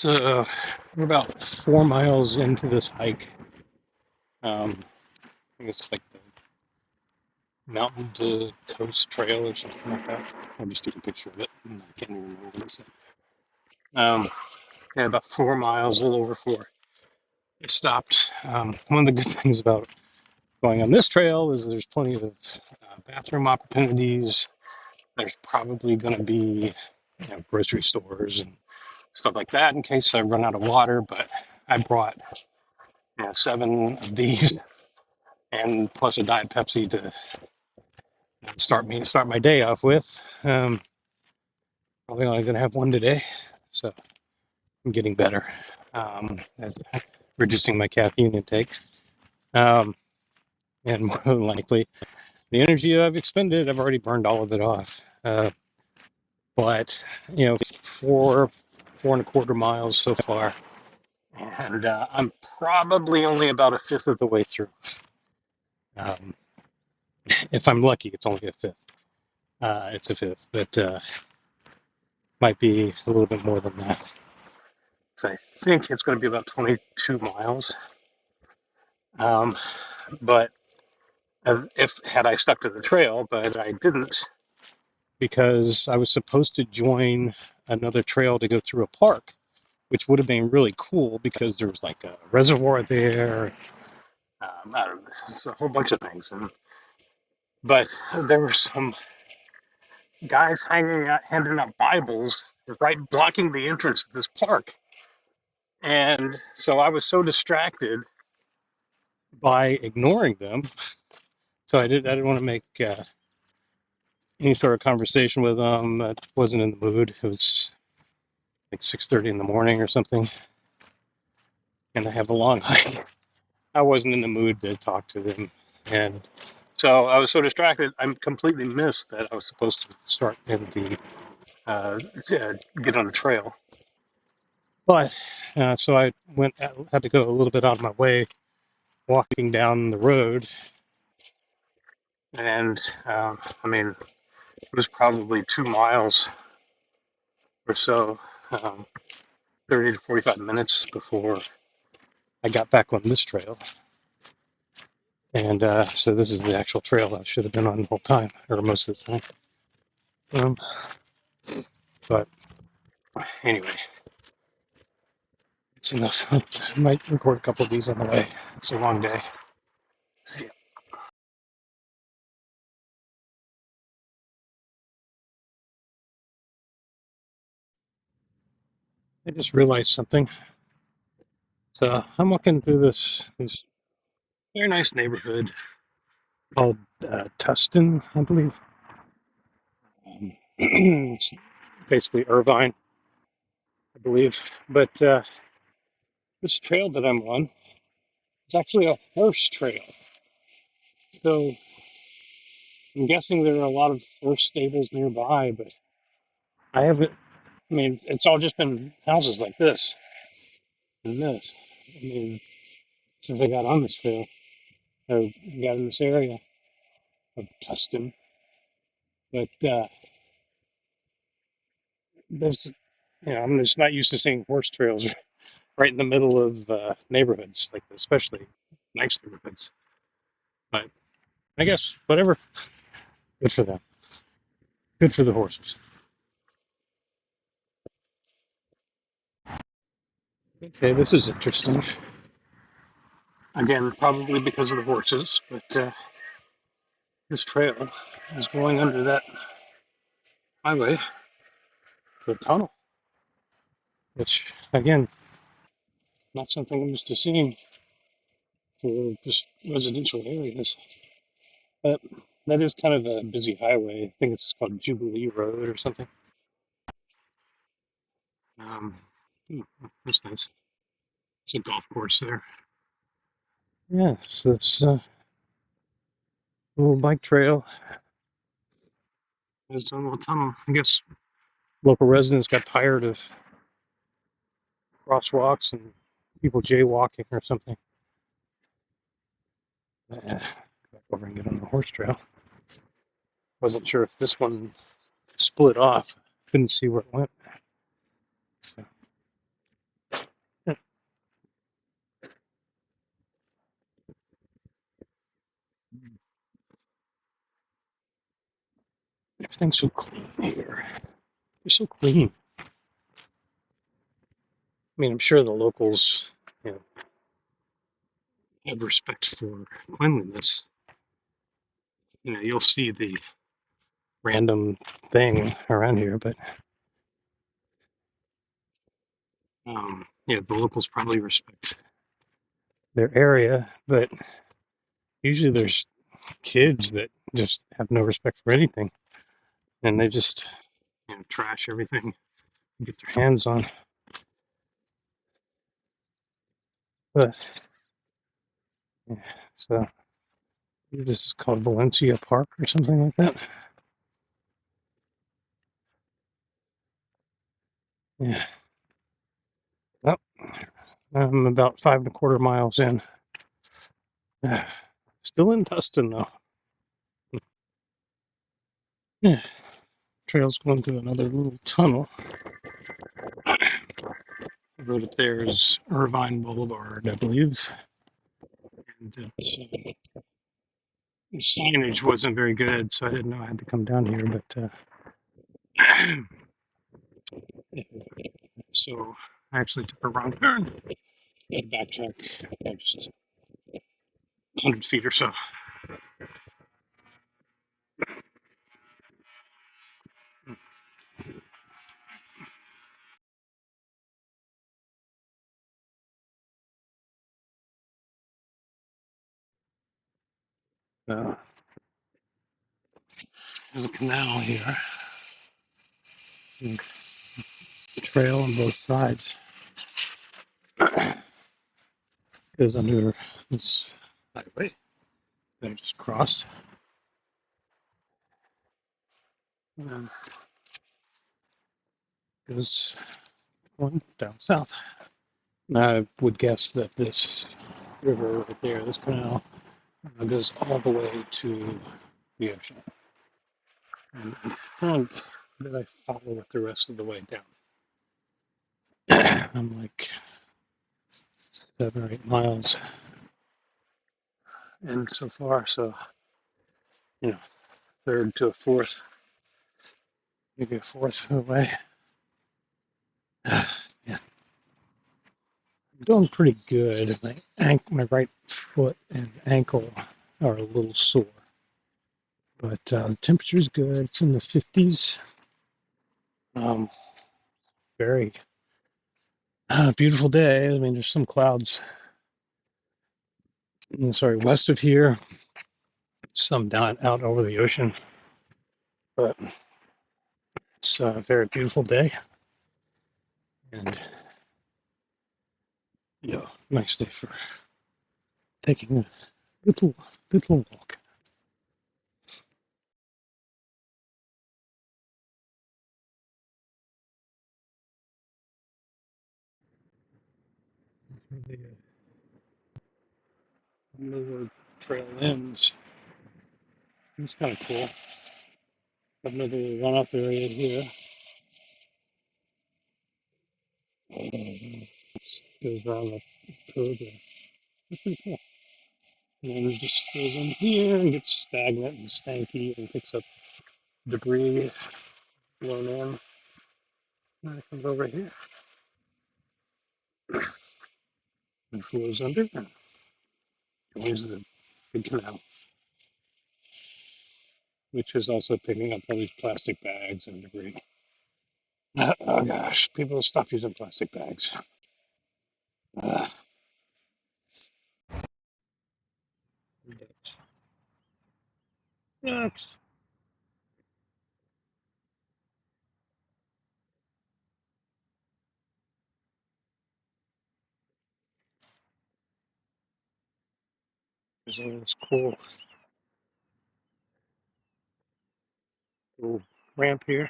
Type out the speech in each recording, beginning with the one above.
So we're about 4 miles into this hike. I think it's like the Mountain to Coast Trail or something like that. I just took a picture of it. I can't even remember what it said. Um, yeah, about 4 miles, a little over four. It stopped. One of the good things about going on this trail is there's plenty of bathroom opportunities. There's probably going to be grocery stores and stuff like that in case I run out of water. But I brought 7 of these and plus a Diet Pepsi to start my day off with. Probably only going to have one today, so I'm getting better at reducing my caffeine intake. And more than likely, the energy I've expended, I've already burned all of it off. But 4.25 miles so far, and I'm probably only about a fifth of the way through. If I'm lucky, it's only a fifth. It's a fifth, but might be a little bit more than that. So I think it's going to be about 22 miles. But if had I stuck to the trail, but I didn't because I was supposed to join another trail to go through a park, which would have been really cool because there was like a reservoir there. I don't know, it's a whole bunch of things, but there were some guys handing out Bibles right blocking the entrance to this park. And so I was so distracted by ignoring them. So I didn't want to make any sort of conversation with them. I wasn't in the mood. It was like 6:30 in the morning or something. And I have a long hike. I wasn't in the mood to talk to them. And so I was so distracted, I completely missed that I was supposed to start in the get on the trail. But so I had to go a little bit out of my way, walking down the road. And it was probably 2 miles or so, 30 to 45 minutes before I got back on this trail. And so this is the actual trail I should have been on the whole time, or most of the time. But anyway, it's enough. I might record a couple of these on the way. It's a long day. See ya. I just realized something. So I'm walking through this very nice neighborhood called Tustin, I believe. It's basically Irvine, I believe. But this trail that I'm on is actually a horse trail. So I'm guessing there are a lot of horse stables nearby, but I haven't. It's all just been houses like this and this. Since I got on this trail, or got in this area of Tustin. But there's, I'm just not used to seeing horse trails right in the middle of neighborhoods, like especially nice neighborhoods. But I guess whatever. Good for them. Good for the horses. Okay, this is interesting. Again, probably because of the horses, but this trail is going under that highway to a tunnel, which, again, not something I'm used to seeing for just residential areas. But that is kind of a busy highway. I think it's called Jubilee Road or something. Um, that's nice. It's a golf course there. Yeah, so this little bike trail is a little tunnel. I guess local residents got tired of crosswalks and people jaywalking or something. Back over and get on the horse trail. Wasn't sure if this one split off. Couldn't see where it went. So, Everything's so clean here. It's so clean. I mean, I'm sure the locals, you know, have respect for cleanliness. You know, you'll see the random thing around here, but yeah, the locals probably respect their area, but usually there's kids that just have no respect for anything, and they just, you know, trash everything they get their hands on. But yeah, so this is called Valencia Park or something like that. Yeah. Well, I'm about 5.25 miles in. Still in Tustin though. Yeah. Trail's going through another little tunnel. The road up there is Irvine Boulevard, I believe. And the signage wasn't very good, so I didn't know I had to come down here. But so I actually took a wrong turn. Had to backtrack just 100 feet or so. Uh, there's a canal here. And the trail on both sides goes under this highway that I just crossed. And goes one down south. And I would guess that this river right there, this canal, goes all the way to the ocean. And I think that I follow it the rest of the way down. I'm like 7 or 8 miles in so far, so you know, third to a fourth, maybe a fourth of the way. Yeah, I'm doing pretty good. My right foot and ankle are a little sore, but the temperature is good. It's in the 50s. Um, very beautiful day. I mean, there's some clouds. Sorry, west of here, some down out over the ocean, but it's a very beautiful day, and yeah, nice day for taking a little walk. The the trail ends. It's kind of cool. Another runoff area here. It goes around the curve. It's pretty cool. And then it just fills in here and gets stagnant and stanky and picks up debris blown in. And it comes over here and flows under and joins the big canal, which is also picking up all these plastic bags and debris. Oh gosh, people stop using plastic bags. Uh, Next. There's all this cool little ramp here.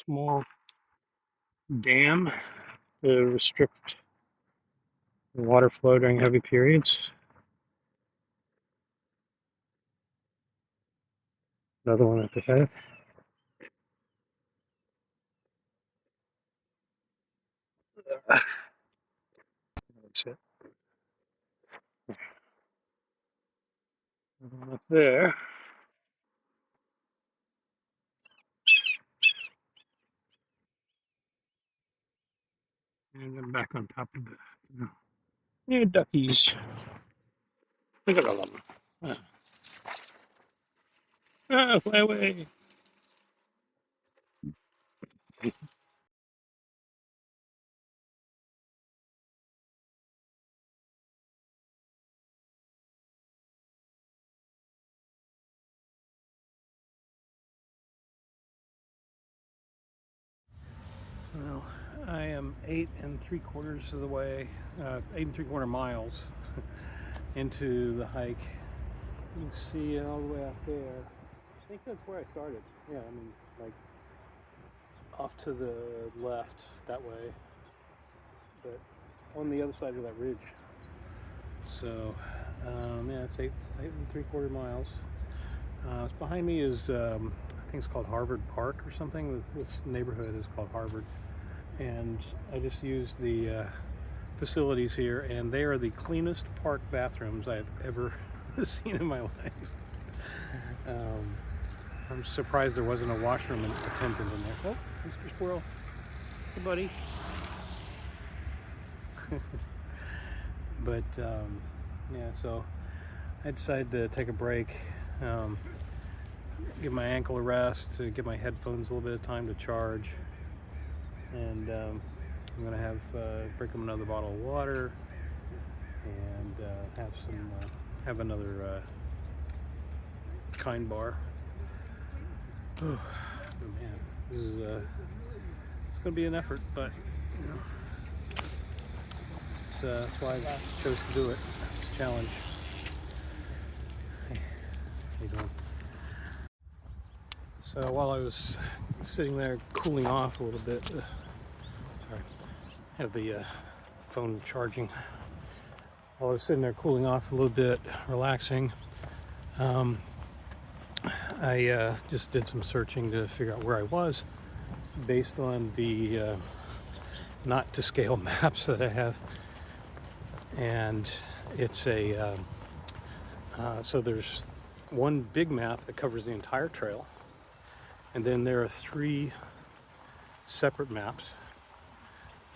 Small dam to restrict the water flow during heavy periods. Another one up ahead. That's it. Up there. And I'm back on top of the yeah, duckies. Look at all of them. Fly away. Well, I am 8 3/4 of the way, 8 3/4 miles into the hike. You can see it all the way out there. I think that's where I started. Yeah, I mean, like off to the left that way, but on the other side of that ridge. So, yeah, it's 8 3/4 miles. Behind me is, I think it's called Harvard Park or something. This neighborhood is called Harvard. And I just used the facilities here, and they are the cleanest park bathrooms I've ever seen in my life. I'm surprised there wasn't a washroom attendant in there. Oh, Mr. Squirrel. Hey, buddy. But, yeah, so I decided to take a break, give my ankle a rest, to give my headphones a little bit of time to charge. And I'm gonna break them another bottle of water and have another Kind bar. Oh man, this is it's gonna be an effort, but you know, that's why I chose to do it. It's a challenge. Hey, how you doing? So while I was sitting there cooling off a little bit, sorry, I have the phone charging. While I was sitting there cooling off a little bit, relaxing, I just did some searching to figure out where I was based on the not to scale maps that I have. And it's so there's one big map that covers the entire trail, and then there are 3 separate maps,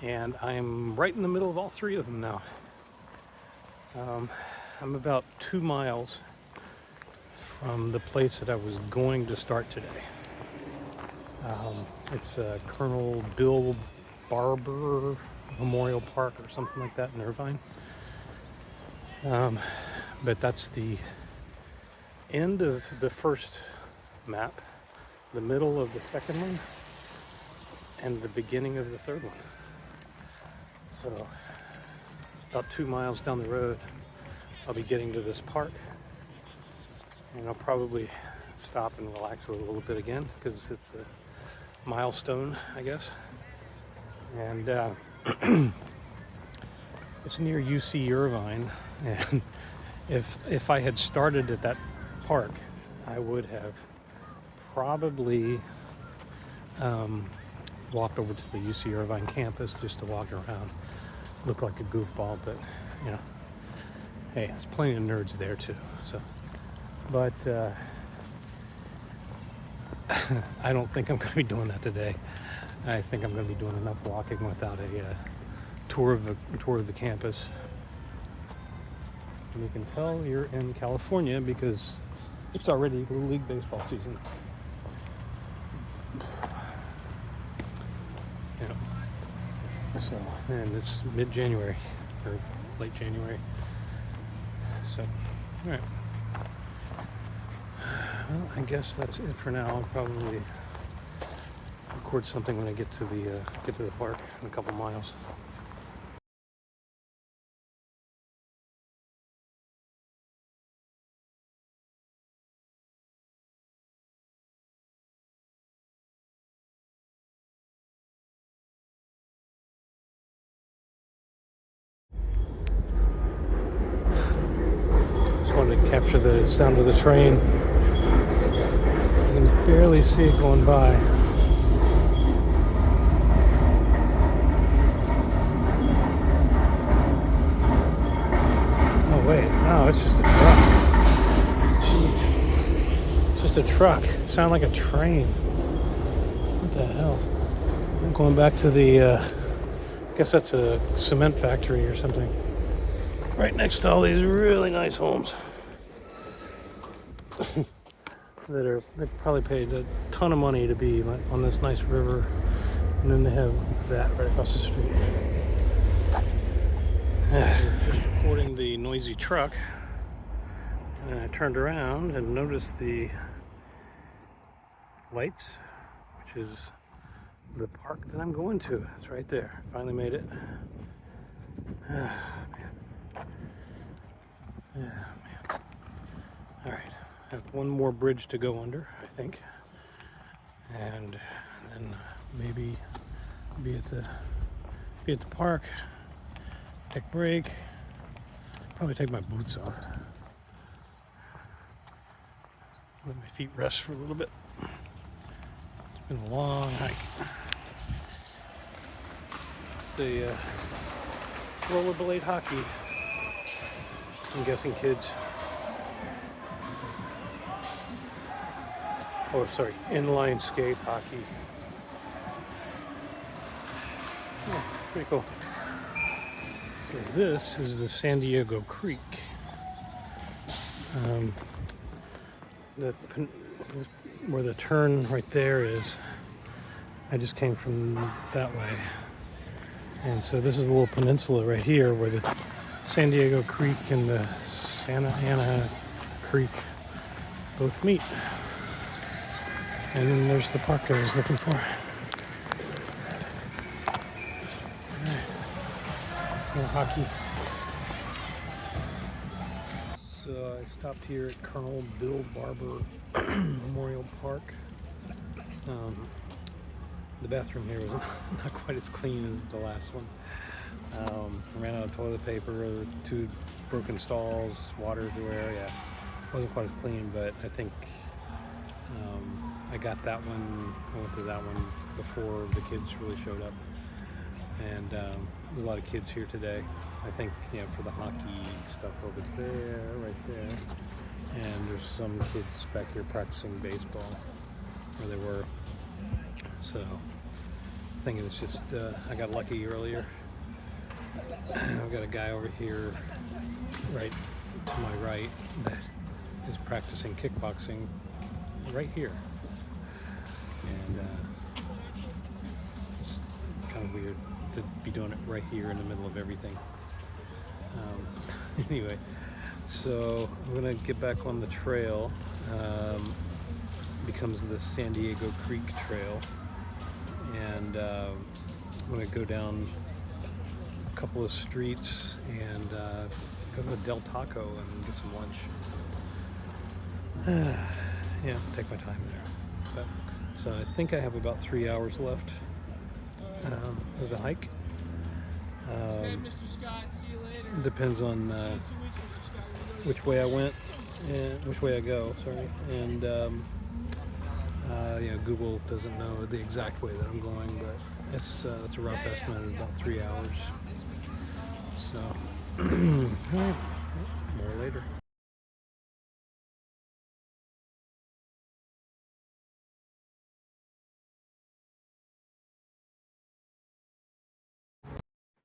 and I'm right in the middle of all 3 of them now. I'm about 2 miles from the place that I was going to start today. It's Colonel Bill Barber Memorial Park or something like that in Irvine. But that's the end of the first map, the middle of the second one, and the beginning of the third one. So about 2 miles down the road, I'll be getting to this park, and I'll probably stop and relax a little bit again because it's a milestone, I guess. And it's near UC Irvine, and if I had started at that park, I would have probably walked over to the UC Irvine campus just to walk around. Look like a goofball, but you know, hey, there's plenty of nerds there too. So, but I don't think I'm going to be doing that today. I think I'm going to be doing enough walking without a tour of the campus. And you can tell you're in California because it's already Little League baseball season. Yeah. So, and it's mid-January or late January. So, all right. Well, I guess that's it for now. I'll probably record something when I get to the park in a couple miles. Just wanted to capture the sound of the train. You can barely see it going by. Oh wait, no, it's just a truck. just a truck. It sounded like a train. What the hell? I'm going back to the, I guess that's a cement factory or something. Right next to all these really nice homes. They probably paid a ton of money to be on this nice river. And then they have that right across the street. Just recording the noisy truck. And I turned around and noticed the lights, which is the park that I'm going to. It's right there. Finally made it. Yeah, man. All right. I have one more bridge to go under, I think. And then maybe be at the park, take a break, probably take my boots off. Let my feet rest for a little bit. It's been a long hike. It's a rollerblade hockey. I'm guessing kids. Oh, sorry, inline skate hockey. Yeah, pretty cool. So this is the San Diego Creek. Where the turn right there is, I just came from that way. And so this is a little peninsula right here where the San Diego Creek and the Santa Ana Creek both meet. And then there's the park I was looking for. More hockey. So I stopped here at Colonel Bill Barber Memorial Park. The bathroom here was not quite as clean as the last one. I ran out of toilet paper, 2 broken stalls, water everywhere. Yeah, wasn't quite as clean, but I think I got that one. I went to that one before the kids really showed up, and there's a lot of kids here today. I think, for the hockey stuff over there, right there, and there's some kids back here practicing baseball, where they were. So I think it was just I got lucky earlier. I've got a guy over here right to my right that is practicing kickboxing right here, and it's kind of weird to be doing it right here in the middle of everything. Anyway, so I'm gonna get back on the trail. Becomes the San Diego Creek Trail, and I'm gonna go down a couple of streets and go to Del Taco and get some lunch. Yeah, take my time there. But, so I think I have about 3 hours left of the hike. Depends on which way I went and which way I go. Sorry, and Google doesn't know the exact way that I'm going, but it's a rough estimate of about 3 hours. So, more later.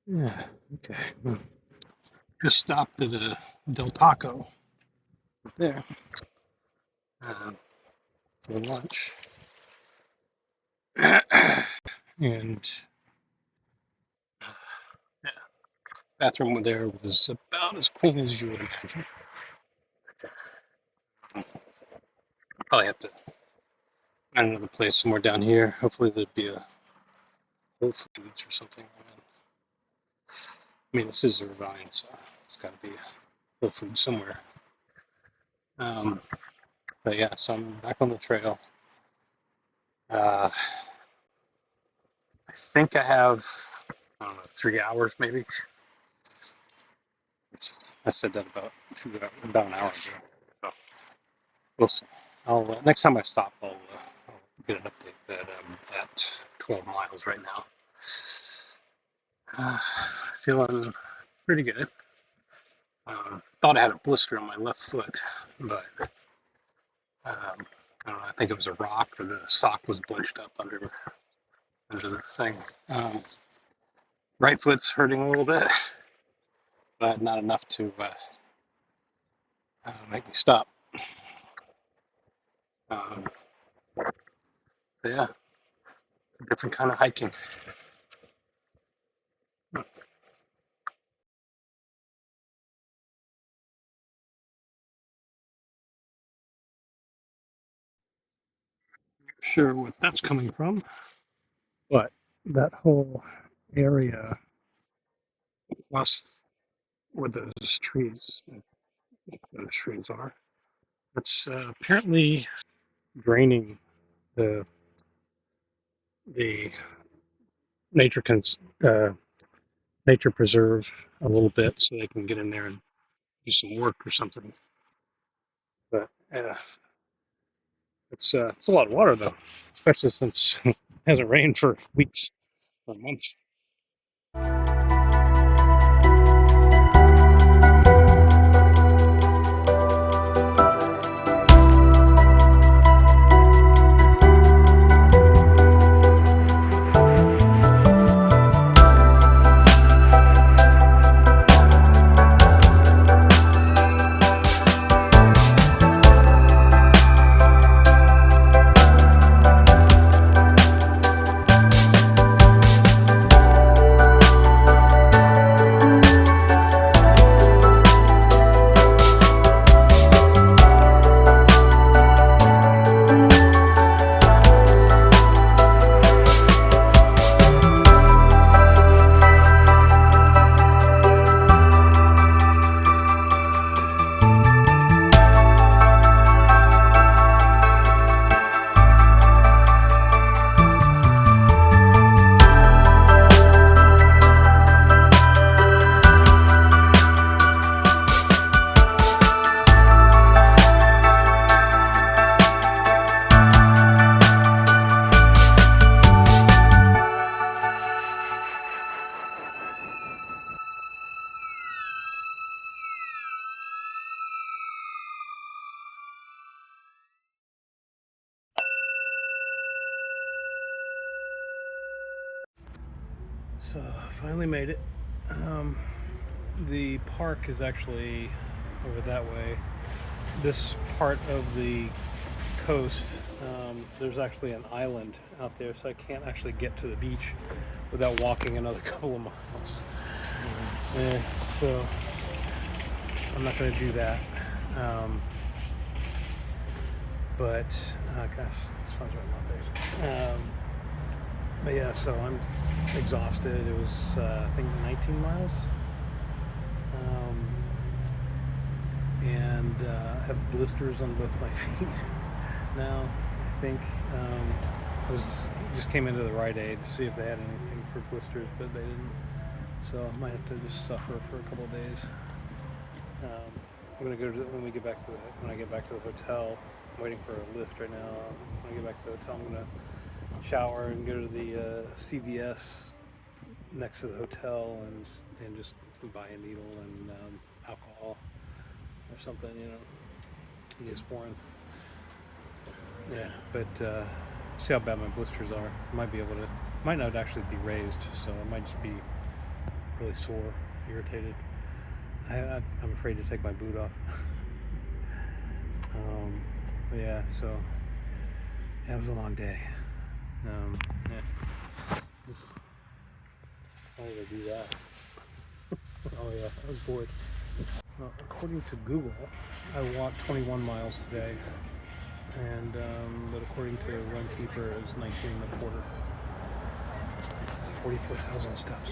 Yeah. Okay. Just stopped at a Del Taco there for lunch, and bathroom there was about as clean as you would imagine. Probably have to find another place somewhere down here. Hopefully there'd be a Whole Foods or something. I mean, this is Irvine, so it's got to be a Whole Foods somewhere. But yeah, so I'm back on the trail. I think I have, I don't know, 3 hours maybe. I said that about an hour ago. So we'll see. I'll next time I stop, I'll get an update that I'm at 12 miles right now. Feeling pretty good. Thought I had a blister on my left foot, but I don't know, I think it was a rock or the sock was bunched up under the thing. Right foot's hurting a little bit, but not enough to make me stop. Um, yeah, different kind of hiking. Not sure what that's coming from, but that whole area, plus where those trees are, it's apparently draining the the nature uh, nature preserve a little bit, so they can get in there and do some work or something. But it's a lot of water though, especially since it hasn't rained for weeks or months. So finally made it. The park is actually over that way. This part of the coast, there's actually an island out there, so I can't actually get to the beach without walking another couple of miles. So I'm not going to do that. But gosh, the sun's right in my face. But yeah, so I'm exhausted. It was I think 19 miles, and I have blisters on both my feet now. I think I just came into the Rite Aid to see if they had anything for blisters, but they didn't. So I might have to just suffer for a couple of days. I'm gonna go to when I get back to the hotel. I'm waiting for a lift right now. When I get back to the hotel, I'm gonna shower and go to the CVS next to the hotel and just buy a needle and alcohol or something, Neosporin. Yeah, but see how bad my blisters are. Might not actually be raised, so I might just be really sore, irritated. I'm afraid to take my boot off. But yeah, so yeah, it was a long day. Yeah. Why did I do that? Oh yeah, I was bored. Well, according to Google, I walked 21 miles today, and but according to Runkeeper, it was 19 and a quarter. 44,000 steps.